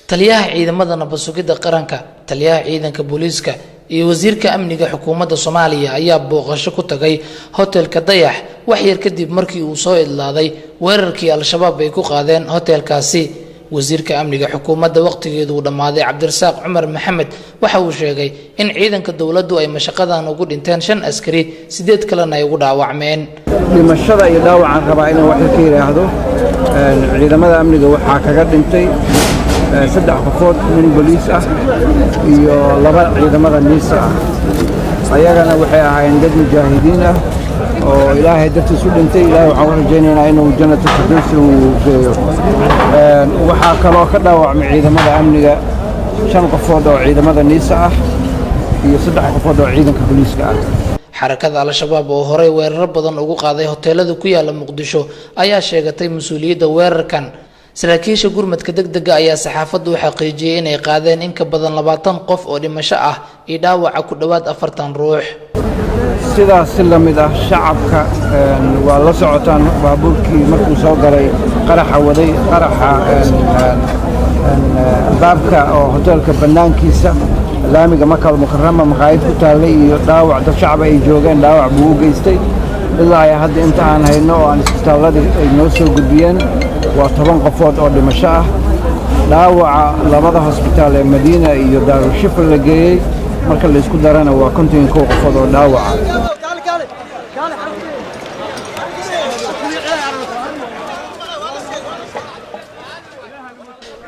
taliyaha ciidamada nabad-sugidda qaranka, taliyaha ciidanka booliiska iyo wasiirka amniga xukuumadda Soomaaliya ayaa booqasho ku tagay hotelka Dayax wax yar kadib markii uu soo idlaaday weerarkii al-shabaab ay ku qaadeen hotelkaasi. wasiirka amniga xukuumadda waqtigeedu dhamaaday Cabdirasaaq Cumar Maxamed waxa uu sheegay in ciidanka dawladdu ay mashaqadan ugu dhinteen 5 askari 8 kalena ay ugu dhaawacmeen. dhimashada iyo dhaawacan rabaa inaan wax ka yiraahdo ciidamada amniga waxa kaga dhintay 3 qofood min booliis ah iyo 2 ciidamada niisa ah. ayagana waxay ahaayeen dad mujaahidiin ah oo ilaahay dartiisu dhintay. ilaahay waxaan rajaynaynaa inuu jannada firdawsi uu geeyo. waxaa kaloo ka dhaawacmay ciidamada amniga 5 qofood oo ciidamada niisa ah iyo 3 qofood oo ciidanka booliiska ah. xarakada al-shabaab oo horey weerar badan ugu qaaday hoteelada ku yaala Muqdisho ayaa sheegatay mas'uuliyadda weerarkan. saraakiisha gurmadka degdega ayaa saxaafaddu u xaqiijiyay inay qaadeen in ka badan 20 qof oo dhimasho ah iyo dhaawac ku dhawaad 40 ruux. sidaas la mid ah shacabka waa la socotaan baabuurkii markuu soo galay qaraxa waday qaraxa baabka oo hotelka banaankiisa laamiga Makal Mukarrama maqaayad ku taalay iyo dhaawac dad shacab ay joogeen dhaawac buu u geystay. ilaa ay hadda inta aan hayno oo aan isbitaalada ay noo soo gudbiyeen waa 10 qofood oo dhimasho ah. dhaawaca labada hospitaal ee Madiina iyo Daarushifa la geeyay marka la isku darana waa 51 qofood oo dhaawac.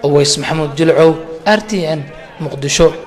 Aways Maxamuud Jilcow, RTN, Muqdisho.